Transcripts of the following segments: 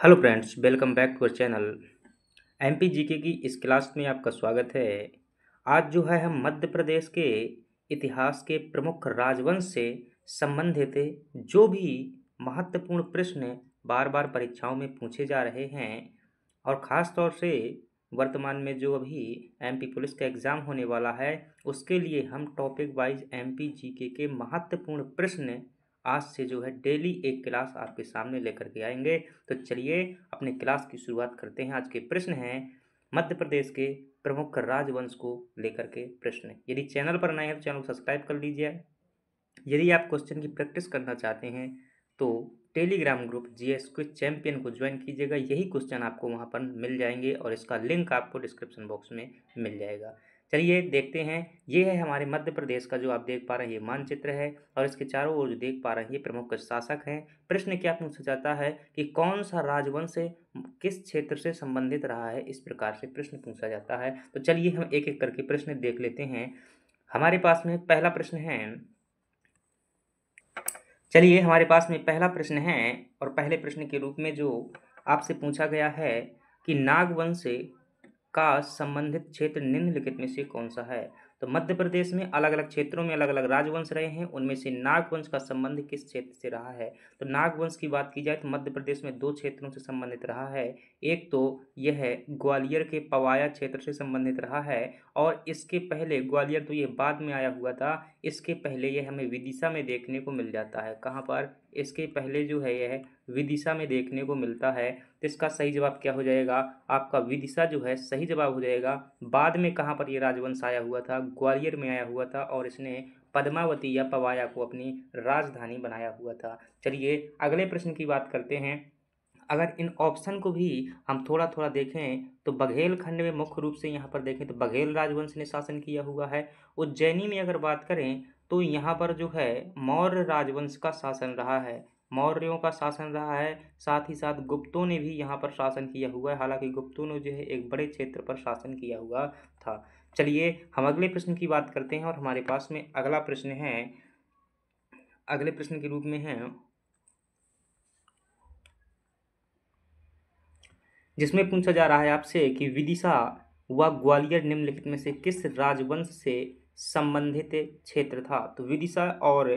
Hello friends, welcome back to our channel. MP GK की इस class में आपका स्वागत है। आज जो है हम मध्य प्रदेश के इतिहास के प्रमुख राजवंश से संबंधित जो भी महत्वपूर्ण प्रश्न बार बार परीक्षाओं में पूछे जा रहे हैं और ख़ास तौर से वर्तमान में जो अभी एमपी पुलिस का एग्ज़ाम होने वाला है उसके लिए हम टॉपिक वाइज एमपी जीके के महत्वपूर्ण प्रश्न आज से जो है डेली एक क्लास आपके सामने लेकर के आएंगे। तो चलिए अपने क्लास की शुरुआत करते हैं। आज के प्रश्न हैं मध्य प्रदेश के प्रमुख राजवंश को लेकर के प्रश्न। यदि चैनल पर नए हैं तो चैनल को सब्सक्राइब कर लीजिए। यदि आप क्वेश्चन की प्रैक्टिस करना चाहते हैं तो Telegram group GS quiz champion को ज्वाइन कीजिएगा। यही क्वेश्चन आपको वहाँ पर मिल जाएंगे और इसका लिंक आपको डिस्क्रिप्शन बॉक्स में मिल जाएगा। चलिए देखते हैं। ये है हमारे मध्य प्रदेश का जो आप देख पा रहे हैं ये मानचित्र है और इसके चारों ओर जो देख पा रहे हैं ये प्रमुख शासक हैं। प्रश्न क्या पूछा जाता है कि कौन सा राजवंश किस क्षेत्र से संबंधित रहा है, इस प्रकार से प्रश्न पूछा जाता है। तो चलिए हम एक एक करके प्रश्न देख लेते हैं। हमारे पास में पहला प्रश्न है। चलिए हमारे पास में पहला प्रश्न है और पहले प्रश्न के रूप में जो आपसे पूछा गया है कि नागवंश का संबंधित क्षेत्र निम्नलिखित में से कौन सा है। तो मध्य प्रदेश में अलग अलग क्षेत्रों में अलग अलग राजवंश रहे हैं, उनमें से नागवंश का संबंध किस क्षेत्र से रहा है। तो नागवंश की बात की जाए तो मध्य प्रदेश में दो क्षेत्रों से संबंधित रहा है। एक तो यह ग्वालियर के पवाया क्षेत्र से संबंधित रहा है और इसके पहले ग्वालियर तो ये बाद में आया हुआ था, इसके पहले ये हमें विदिशा में देखने को मिल जाता है। कहाँ पर? इसके पहले जो है यह विदिशा में देखने को मिलता है। तो इसका सही जवाब क्या हो जाएगा? आपका विदिशा जो है सही जवाब हो जाएगा। बाद में कहाँ पर ये राजवंश आया हुआ था? ग्वालियर में आया हुआ था और इसने पद्मावती या पवाया को अपनी राजधानी बनाया हुआ था। चलिए अगले प्रश्न की बात करते हैं। अगर इन ऑप्शन को भी हम थोड़ा थोड़ा देखें तो बघेलखंड में मुख्य रूप से यहाँ पर देखें तो बघेल राजवंश ने शासन किया हुआ है। उज्जैनी में अगर बात करें तो यहाँ पर जो है मौर्य राजवंश का शासन रहा है, मौर्यों का शासन रहा है। साथ ही साथ गुप्तों ने भी यहाँ पर शासन किया हुआ है, हालांकि गुप्तों ने जो है एक बड़े क्षेत्र पर शासन किया हुआ था। चलिए हम अगले प्रश्न की बात करते हैं और हमारे पास में अगला प्रश्न है, अगले प्रश्न के रूप में है जिसमें पूछा जा रहा है आपसे कि विदिशा व ग्वालियर निम्नलिखित में से किस राजवंश से संबंधित क्षेत्र था। तो विदिशा और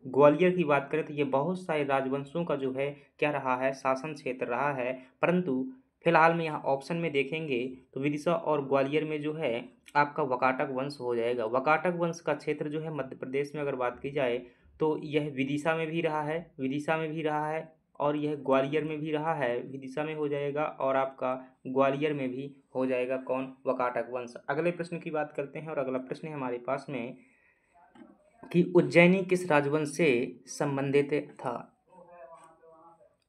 ग्वालियर की बात करें तो ये बहुत सारे राजवंशों का जो है क्या रहा है, शासन क्षेत्र रहा है। परंतु फिलहाल में यहाँ ऑप्शन में देखेंगे तो विदिशा और ग्वालियर में जो है आपका वकाटक वंश हो जाएगा। वकाटक वंश का क्षेत्र जो है मध्य प्रदेश में अगर बात की जाए तो यह विदिशा में भी रहा है, विदिशा में भी रहा है और यह ग्वालियर में भी रहा है, विदिशा में हो जाएगा और आपका ग्वालियर में भी हो जाएगा। कौन? वकाटक वंश। अगले प्रश्न की बात करते हैं और अगला प्रश्न है हमारे पास में कि उज्जैनी किस राजवंश से संबंधित था।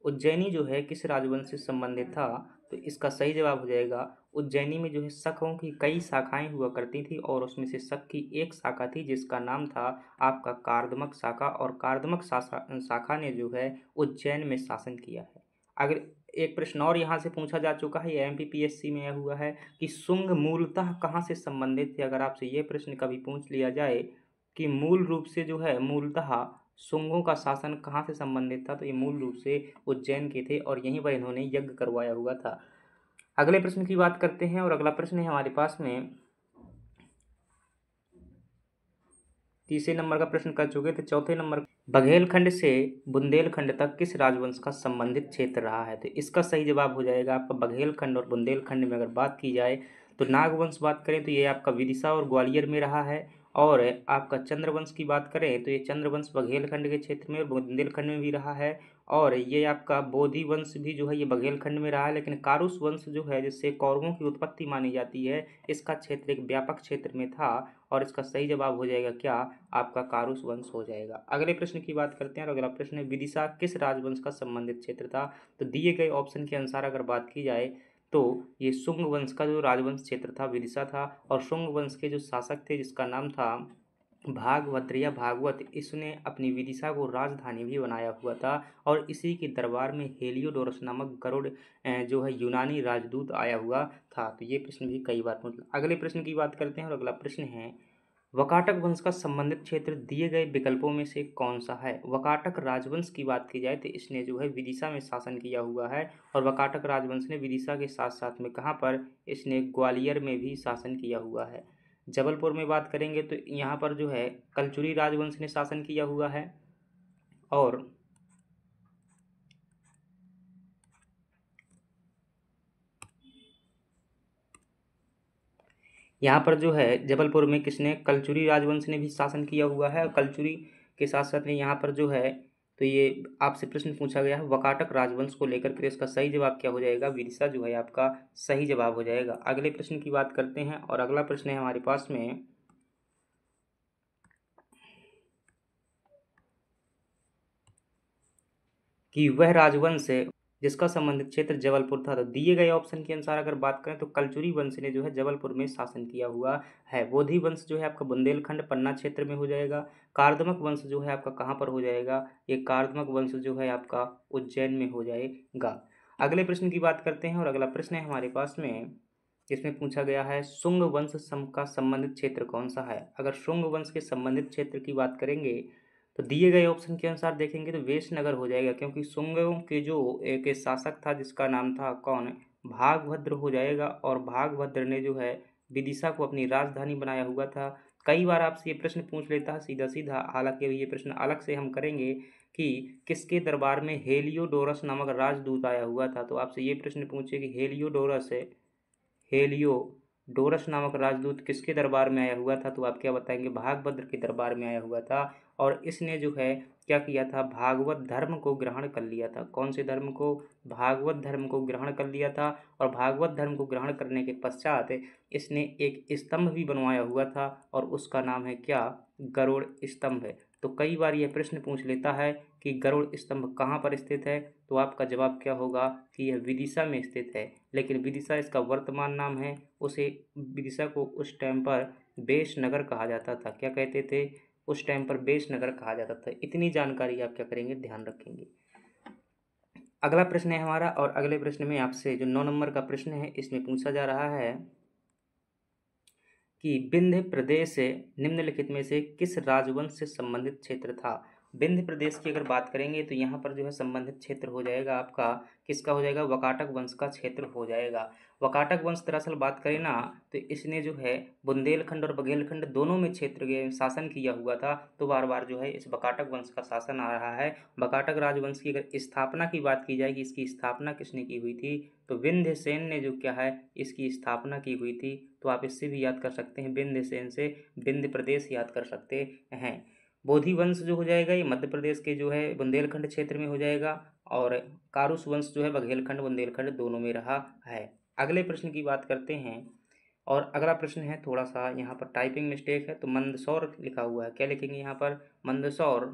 उज्जैनी जो है किस राजवंश से संबंधित था। तो इसका सही जवाब हो जाएगा उज्जैनी में जो है शकों की कई शाखाएं हुआ करती थी और उसमें से शक की एक शाखा थी जिसका नाम था आपका कार्दमक शाखा और कार्दमक शाखा ने जो है उज्जैन में शासन किया है। अगर एक प्रश्न और यहाँ से पूछा जा चुका है, ये एमपीपीएससी में आया हुआ है कि शुंग मूलतः कहाँ से संबंधित थे। अगर आपसे ये प्रश्न कभी पूछ लिया जाए कि मूल रूप से जो है मूलतः शुंगों का शासन कहाँ से संबंधित था, तो ये मूल रूप से उज्जैन के थे और यहीं पर इन्होंने यज्ञ करवाया हुआ था। अगले प्रश्न की बात करते हैं और अगला प्रश्न है हमारे पास में तीसरे नंबर का प्रश्न कर चुके थे। चौथे नंबर बघेलखंड से बुंदेलखंड तक किस राजवंश का संबंधित क्षेत्र रहा है। तो इसका सही जवाब हो जाएगा आपका बघेलखंड और बुंदेलखंड में अगर बात की जाए तो नागवंश बात करें तो ये आपका विदिशा और ग्वालियर में रहा है और आपका चंद्रवंश की बात करें तो ये चंद्रवंश बघेलखंड के क्षेत्र में और बुंदेलखंड में भी रहा है और ये आपका बोधि वंश भी जो है ये बघेलखंड में रहा है। लेकिन कारुस वंश जो है जिससे कौरवों की उत्पत्ति मानी जाती है, इसका क्षेत्र एक व्यापक क्षेत्र में था और इसका सही जवाब हो जाएगा क्या? आपका कारुस वंश हो जाएगा। अगले प्रश्न की बात करते हैं और अगला प्रश्न है विदिशा किस राजवंश का संबंधित क्षेत्र था। तो दिए गए ऑप्शन के अनुसार अगर बात की जाए तो ये शुंग वंश का जो राजवंश क्षेत्र था विदिशा था और शुंग वंश के जो शासक थे जिसका नाम था भागवत या भागवत, इसने अपनी विदिशा को राजधानी भी बनाया हुआ था और इसी के दरबार में हेलियोडोरस नामक गरुड़ जो है यूनानी राजदूत आया हुआ था। तो ये प्रश्न भी कई बार पूछा। अगले प्रश्न की बात करते हैं और अगला प्रश्न है वकाटक वंश का संबंधित क्षेत्र दिए गए विकल्पों में से कौन सा है? वकाटक राजवंश की बात की जाए तो इसने जो है विदिशा में शासन किया हुआ है, और वकाटक राजवंश ने विदिशा के साथ साथ में कहाँ पर, इसने ग्वालियर में भी शासन किया हुआ है। जबलपुर में बात करेंगे तो यहाँ पर जो है कलचुरी राजवंश ने शासन किया हुआ है, और यहाँ पर जो है जबलपुर में किसने, कलचुरी राजवंश ने भी शासन किया हुआ है। और कलचुरी के साथ साथ में यहाँ पर जो है, तो ये आपसे प्रश्न पूछा गया है वकाटक राजवंश को लेकर के, इसका सही जवाब क्या हो जाएगा? विदिशा जो है आपका सही जवाब हो जाएगा। अगले प्रश्न की बात करते हैं, और अगला प्रश्न है हमारे पास में कि वह राजवंश है जिसका संबंधित क्षेत्र जबलपुर था। तो दिए गए ऑप्शन के अनुसार अगर बात करें तो कलचुरी वंश ने जो है जबलपुर में शासन किया हुआ है। बोधि वंश जो है आपका बुंदेलखंड पन्ना क्षेत्र में हो जाएगा। कार्दमक वंश जो है आपका कहाँ पर हो जाएगा? ये कार्दमक वंश जो है आपका उज्जैन में हो जाएगा। अगले प्रश्न की बात करते हैं, और अगला प्रश्न है हमारे पास में, इसमें पूछा गया है शुंग वंश का संबंधित क्षेत्र कौन सा है? अगर शुंग वंश के संबंधित क्षेत्र की बात करेंगे तो दिए गए ऑप्शन के अनुसार देखेंगे तो वेशनगर हो जाएगा, क्योंकि शुंगों के जो एक शासक था जिसका नाम था कौन, भागभद्र हो जाएगा। और भागभद्र ने जो है विदिशा को अपनी राजधानी बनाया हुआ था। कई बार आपसे ये प्रश्न पूछ लेता है सीधा सीधा, हालांकि ये प्रश्न अलग से हम करेंगे कि किसके दरबार में हेलियोडोरस नामक राजदूत आया हुआ था। तो आपसे ये प्रश्न पूछे कि हेलियोडोरस है, हेलियोडोरस नामक राजदूत किसके दरबार में आया हुआ था? तो आप क्या बताएंगे? भागभद्र के दरबार में आया हुआ था, और इसने जो है क्या किया था? भागवत धर्म को ग्रहण कर लिया था। कौन से धर्म को? भागवत धर्म को ग्रहण कर लिया था। और भागवत धर्म को ग्रहण करने के पश्चात इसने एक स्तंभ भी बनवाया हुआ था, और उसका नाम है क्या? गरुड़ स्तंभ है। तो कई बार यह प्रश्न पूछ लेता है कि गरुड़ स्तंभ कहाँ पर स्थित है? तो आपका जवाब क्या होगा कि यह विदिशा में स्थित है। लेकिन विदिशा इसका वर्तमान नाम है। उसे विदिशा को उस टाइम पर बेशनगर कहा जाता था। क्या कहते थे? उस टाइम पर बेशनगर कहा जाता था। इतनी जानकारी आप क्या करेंगे? ध्यान रखेंगे। अगला प्रश्न है हमारा, और अगले प्रश्न में आपसे जो 9 नंबर का प्रश्न है इसमें पूछा जा रहा है कि विंध्य प्रदेश निम्नलिखित में से किस राजवंश से संबंधित क्षेत्र था? विंध्य प्रदेश की अगर बात करेंगे तो यहाँ पर जो है संबंधित क्षेत्र हो जाएगा आपका, किसका हो जाएगा? वकाटक वंश का क्षेत्र हो जाएगा। वकाटक वंश दरअसल बात करें ना तो इसने जो है बुंदेलखंड और बघेलखंड दोनों में क्षेत्र के शासन किया हुआ था। तो बार बार जो है इस वकाटक वंश का शासन आ रहा है। वकाटक राजवंश की अगर स्थापना की बात की जाए कि इसकी स्थापना किसने की हुई थी, तो विंध्यसेन ने जो क्या है इसकी स्थापना की हुई थी। तो आप इससे भी याद कर सकते हैं, विंध्यसेन से विंध्य प्रदेश याद कर सकते हैं। बोधि वंश जो हो जाएगा ये मध्य प्रदेश के जो है बुंदेलखंड क्षेत्र में हो जाएगा, और कारुस वंश जो है बघेलखंड बुंदेलखंड दोनों में रहा है। अगले प्रश्न की बात करते हैं, और अगला प्रश्न है थोड़ा सा यहाँ पर टाइपिंग मिस्टेक है, तो मंदसौर लिखा हुआ है। क्या लिखेंगे यहाँ पर? मंदसौर।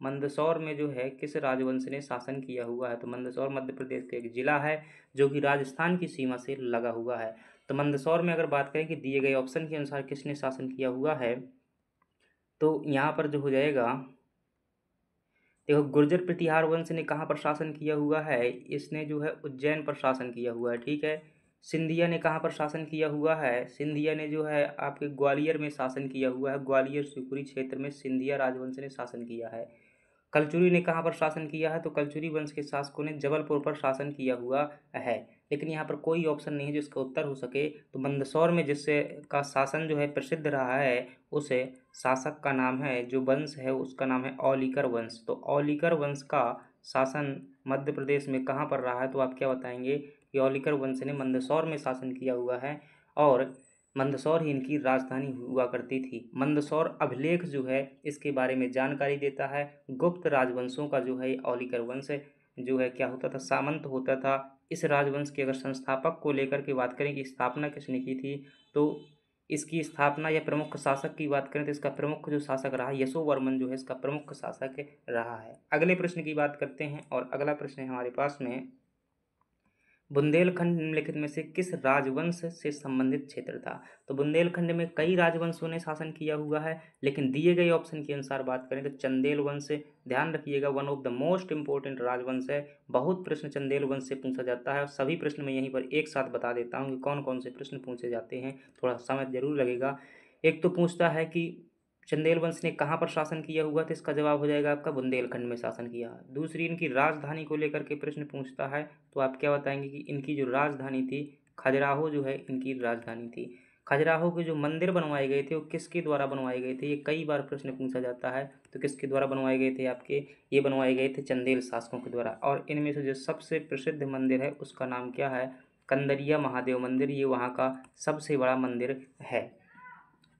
मंदसौर में जो है किस राजवंश ने शासन किया हुआ है? तो मंदसौर मध्य प्रदेश का एक जिला है जो कि राजस्थान की सीमा से लगा हुआ है। तो मंदसौर में अगर बात करें कि दिए गए ऑप्शन के अनुसार किसने शासन किया हुआ है, तो यहाँ पर जो हो जाएगा, देखो गुर्जर प्रतिहार वंश ने कहाँ पर शासन किया हुआ है? इसने जो है उज्जैन पर शासन किया हुआ है। ठीक है। सिंधिया ने कहाँ पर शासन किया हुआ है? सिंधिया ने जो है आपके ग्वालियर में शासन किया हुआ है। ग्वालियर शिवपुरी क्षेत्र में सिंधिया राजवंश ने शासन किया है। कलचुरी ने कहाँ पर शासन किया है? तो कलचुरी वंश के शासकों ने जबलपुर पर शासन किया हुआ है। लेकिन यहाँ पर कोई ऑप्शन नहीं है जिसका उत्तर हो सके। तो मंदसौर में जिससे का शासन जो है प्रसिद्ध रहा है, उस शासक का नाम है, जो वंश है उसका नाम है औलिकर वंश। तो औलिकर वंश का शासन मध्य प्रदेश में कहाँ पर रहा है? तो आप क्या बताएंगे कि औलिकर वंश ने मंदसौर में शासन किया हुआ है, और मंदसौर ही इनकी राजधानी हुआ करती थी। मंदसौर अभिलेख जो है इसके बारे में जानकारी देता है। गुप्त राजवंशों का जो है औलिकर वंश जो है क्या होता था? सामंत होता था। इस राजवंश के अगर संस्थापक को लेकर के बात करें कि स्थापना किसने की थी, तो इसकी स्थापना या प्रमुख शासक की बात करें तो इसका प्रमुख जो शासक रहा यशोवर्मन जो है इसका प्रमुख शासक रहा है। अगले प्रश्न की बात करते हैं, और अगला प्रश्न है हमारे पास में, बुंदेलखंड निम्नलिखित में से किस राजवंश से संबंधित क्षेत्र था? तो बुंदेलखंड में कई राजवंशों ने शासन किया हुआ है, लेकिन दिए गए ऑप्शन के अनुसार बात करें तो चंदेल वंश। ध्यान रखिएगा, one of the most important राजवंश है। बहुत प्रश्न चंदेल वंश से पूछा जाता है, और सभी प्रश्न मैं यहीं पर एक साथ बता देता हूँ कि कौन कौन से प्रश्न पूछे जाते हैं। थोड़ा समय जरूर लगेगा। एक तो पूछता है कि चंदेल वंश ने कहाँ पर शासन किया हुआ तो इसका जवाब हो जाएगा आपका बुंदेलखंड में शासन किया। दूसरी इनकी राजधानी को लेकर के प्रश्न पूछता है तो आप क्या बताएंगे कि इनकी जो राजधानी थी खजुराहो जो है इनकी राजधानी थी। खजुराहो के जो मंदिर बनवाए गए थे वो किसके द्वारा बनवाए गए थे, ये कई बार प्रश्न पूछा जाता है। तो किसके द्वारा बनवाए गए थे आपके, ये बनवाए गए थे चंदेल शासकों के द्वारा। और इनमें से जो सबसे प्रसिद्ध मंदिर है उसका नाम क्या है, कंदरिया महादेव मंदिर, ये वहाँ का सबसे बड़ा मंदिर है।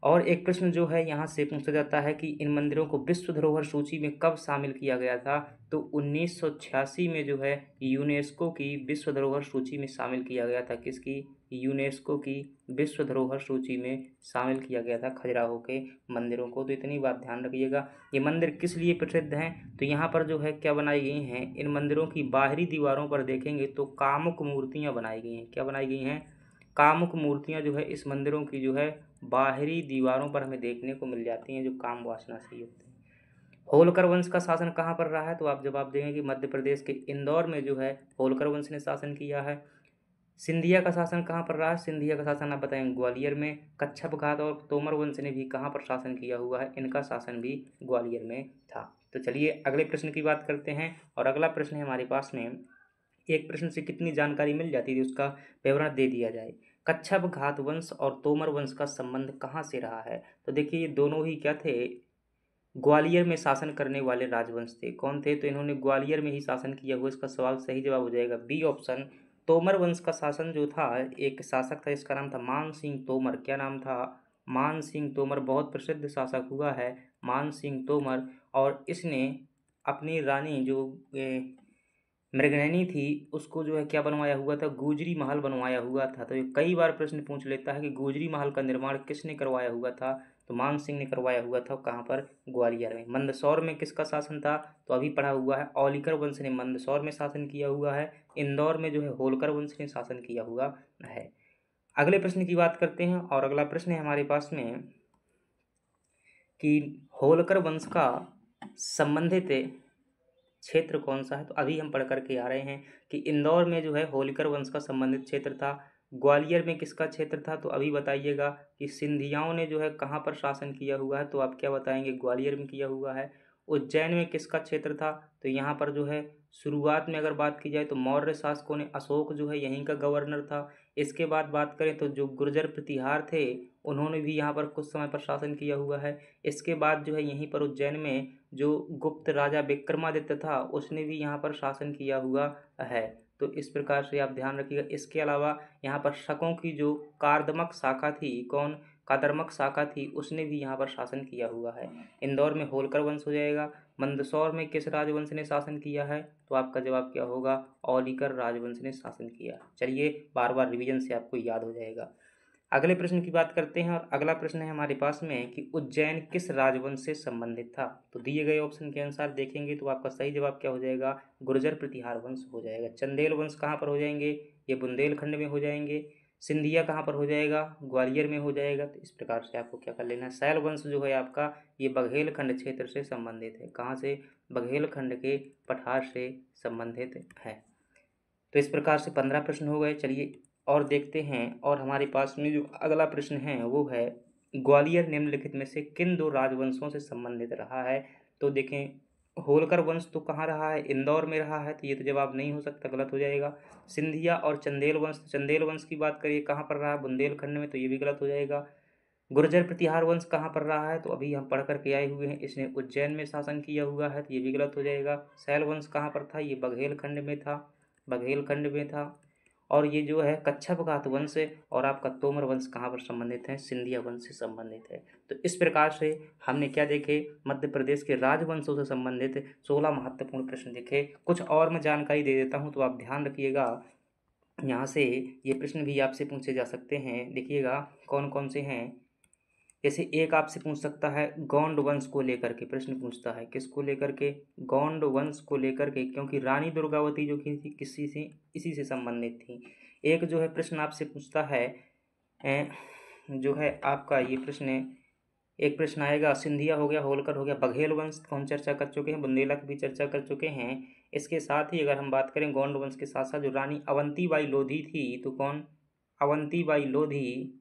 और एक प्रश्न जो है यहाँ से पूछा जाता है कि इन मंदिरों को विश्व धरोहर सूची में कब शामिल किया गया था, तो 1986 में जो है यूनेस्को की विश्व धरोहर सूची में शामिल किया गया था। किसकी, यूनेस्को की विश्व धरोहर सूची में शामिल किया गया था खजुराहो के मंदिरों को। तो इतनी बात ध्यान रखिएगा। ये मंदिर किस लिए प्रसिद्ध हैं, तो यहाँ पर जो है क्या बनाई गई हैं, इन मंदिरों की बाहरी दीवारों पर देखेंगे तो कामुक मूर्तियाँ बनाई गई हैं। क्या बनाई गई हैं, कामुक मूर्तियाँ जो है इस मंदिरों की जो है बाहरी दीवारों पर हमें देखने को मिल जाती हैं, जो काम वासना से युक्त हैं। होलकर वंश का शासन कहाँ पर रहा है, तो आप जवाब देंगे कि मध्य प्रदेश के इंदौर में जो है होलकर वंश ने शासन किया है। सिंधिया का शासन कहाँ पर रहा है, सिंधिया का शासन आप बताएंगे ग्वालियर में। कच्छप घात और तोमर वंश ने भी कहाँ पर शासन किया हुआ है, इनका शासन भी ग्वालियर में था। तो चलिए अगले प्रश्न की बात करते हैं। और अगला प्रश्न है हमारे पास में, एक प्रश्न से कितनी जानकारी मिल जाती है उसका विवरण दे दिया जाए। कच्छप घात वंश और तोमर वंश का संबंध कहाँ से रहा है, तो देखिए ये दोनों ही क्या थे, ग्वालियर में शासन करने वाले राजवंश थे। कौन थे, तो इन्होंने ग्वालियर में ही शासन किया हुआ। इसका सवाल सही जवाब हो जाएगा बी ऑप्शन। तोमर वंश का शासन जो था, एक शासक था इसका नाम था मान सिंह तोमर। क्या नाम था, मान सिंह तोमर। बहुत प्रसिद्ध शासक हुआ है मान सिंह तोमर। और इसने अपनी रानी जो मृगनयनी थी उसको जो है क्या बनवाया हुआ था, गुजरी महल बनवाया हुआ था। तो ये कई बार प्रश्न पूछ लेता है कि गुजरी महल का निर्माण किसने करवाया हुआ था, तो मान सिंह ने करवाया हुआ था। कहाँ पर, ग्वालियर में। मंदसौर में किसका शासन था, तो अभी पढ़ा हुआ है औलिकर वंश ने मंदसौर में शासन किया हुआ है। इंदौर में जो है होलकर वंश ने शासन किया हुआ है। अगले प्रश्न की बात करते हैं। और अगला प्रश्न है हमारे पास में कि होलकर वंश का संबंधित क्षेत्र कौन सा है, तो अभी हम पढ़ करके आ रहे हैं कि इंदौर में जो है होलकर वंश का संबंधित क्षेत्र था। ग्वालियर में किसका क्षेत्र था, तो अभी बताइएगा कि सिंधियाओं ने जो है कहाँ पर शासन किया हुआ है, तो आप क्या बताएंगे, ग्वालियर में किया हुआ है। उज्जैन में किसका क्षेत्र था, तो यहाँ पर जो है शुरुआत में अगर बात की जाए तो मौर्य शासकों ने, अशोक जो है यहीं का गवर्नर था। इसके बाद बात करें तो जो गुर्जर प्रतिहार थे उन्होंने भी यहाँ पर कुछ समय पर शासन किया हुआ है। इसके बाद जो है यहीं पर उज्जैन में जो गुप्त राजा विक्रमादित्य था उसने भी यहाँ पर शासन किया हुआ है। तो इस प्रकार से आप ध्यान रखिएगा। इसके अलावा यहाँ पर शकों की जो कार्दमक शाखा थी, कौन, कादर्मक शाखा थी, उसने भी यहाँ पर शासन किया हुआ है। इंदौर में होलकर वंश हो जाएगा। मंदसौर में किस राजवंश ने शासन किया है, तो आपका जवाब क्या होगा, औलिकर राजवंश ने शासन किया। चलिए बार बार रिवीजन से आपको याद हो जाएगा। अगले प्रश्न की बात करते हैं। और अगला प्रश्न है हमारे पास में कि उज्जैन किस राजवंश से संबंधित था, तो दिए गए ऑप्शन के अनुसार देखेंगे तो आपका सही जवाब क्या हो जाएगा, गुर्जर प्रतिहार वंश हो जाएगा। चंदेल वंश कहाँ पर हो जाएंगे, ये बुंदेलखंड में हो जाएंगे। सिंधिया कहाँ पर हो जाएगा, ग्वालियर में हो जाएगा। तो इस प्रकार से आपको क्या कर लेना है, शैल वंश जो है आपका ये बघेलखंड क्षेत्र से संबंधित है। कहाँ से, बघेलखंड के पठार से संबंधित है। तो इस प्रकार से 15 प्रश्न हो गए। चलिए और देखते हैं। और हमारे पास में जो अगला प्रश्न है वो है, ग्वालियर निम्नलिखित में से किन दो राजवंशों से संबंधित रहा है, तो देखें होलकर वंश तो कहाँ रहा है, इंदौर में रहा है, तो ये तो जवाब नहीं हो सकता, गलत हो जाएगा। सिंधिया और चंदेल वंश, चंदेल वंश की बात करिए कहाँ पर रहा है, बुंदेलखंड में, तो ये भी गलत हो जाएगा। गुर्जर प्रतिहार वंश कहाँ पर रहा है, तो अभी हम पढ़ करके आए हुए हैं, इसने उज्जैन में शासन किया हुआ है, तो ये भी गलत हो जाएगा। शैल वंश कहाँ पर था, ये बघेलखंड में था, बघेलखंड में था। और ये जो है कच्छप घात वंश और आपका तोमर वंश कहाँ पर संबंधित है, सिंधिया वंश से संबंधित है। तो इस प्रकार से हमने क्या देखे, मध्य प्रदेश के राजवंशों से संबंधित 16 महत्वपूर्ण प्रश्न देखे। कुछ और मैं जानकारी दे देता हूँ तो आप ध्यान रखिएगा। यहाँ से ये प्रश्न भी आपसे पूछे जा सकते हैं, देखिएगा कौन कौन से हैं। जैसे एक आपसे पूछ सकता है गौंड वंश को लेकर के प्रश्न पूछता है, किसको लेकर के, गौंड वंश को लेकर के, क्योंकि रानी दुर्गावती जो की थी किसी से, इसी से संबंधित थी। एक जो है प्रश्न आपसे पूछता है जो है आपका ये प्रश्न, एक प्रश्न आएगा, सिंधिया हो गया, होलकर हो गया, बघेल वंश को हम चर्चा कर चुके हैं, बुंदेला की भी चर्चा कर चुके हैं। इसके साथ ही अगर हम बात करें गौंड वंश के साथ साथ जो रानी अवंतीबाई लोधी थी, तो कौन, अवंतीबाई लोधी,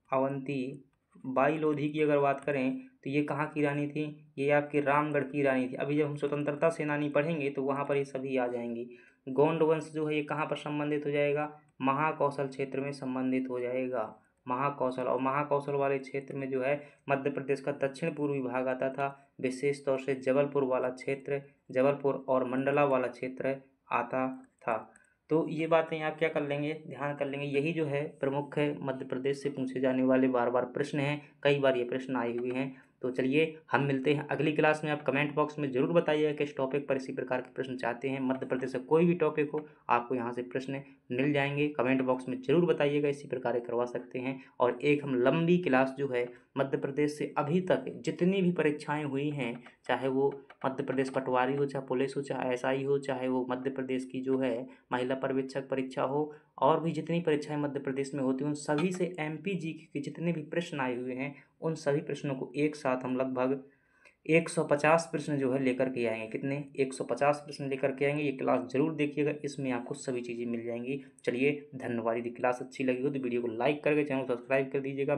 अवंती बाई लोधी की अगर बात करें तो ये कहाँ की रानी थी? ये आपके रामगढ़ की रानी थी। अभी जब हम स्वतंत्रता सेनानी पढ़ेंगे तो वहाँ पर ये सभी आ जाएंगी। गोंड वंश जो है ये कहाँ पर संबंधित हो जाएगा? महाकौशल क्षेत्र में संबंधित हो जाएगा। महाकौशल, और महाकौशल वाले क्षेत्र में जो है मध्य प्रदेश का दक्षिण पूर्वी भाग आता था, विशेष तौर से जबलपुर वाला क्षेत्र, जबलपुर और मंडला वाला क्षेत्र आता था। तो ये बातें आप क्या कर लेंगे, ध्यान कर लेंगे। यही जो है प्रमुख है मध्य प्रदेश से पूछे जाने वाले बार बार प्रश्न हैं, कई बार ये प्रश्न आए हुए हैं। तो चलिए हम मिलते हैं अगली क्लास में। आप कमेंट बॉक्स में ज़रूर बताइएगा किस टॉपिक पर इसी प्रकार के प्रश्न चाहते हैं। मध्य प्रदेश से कोई भी टॉपिक हो आपको यहाँ से प्रश्न मिल जाएंगे, कमेंट बॉक्स में ज़रूर बताइएगा, इसी प्रकार करवा सकते हैं। और एक हम लंबी क्लास जो है मध्य प्रदेश से अभी तक जितनी भी परीक्षाएँ हुई हैं, चाहे वो मध्य प्रदेश पटवारी हो, चाहे पुलिस हो, चाहे एसआई हो, चाहे वो मध्य प्रदेश की जो है महिला पर्यवेक्षक परीक्षा हो, और भी जितनी परीक्षाएं मध्य प्रदेश में होती हैं उन सभी से एमपी जीके के जितने भी प्रश्न आए हुए हैं उन सभी प्रश्नों को एक साथ हम लगभग 150 प्रश्न जो है लेकर के आएंगे। कितने? 150 प्रश्न लेकर के आएंगे। ये क्लास जरूर देखिएगा, इसमें आपको सभी चीज़ें मिल जाएंगी। चलिए धन्यवाद। यदि क्लास अच्छी लगी हो तो वीडियो को लाइक करके चैनल को सब्सक्राइब कर दीजिएगा।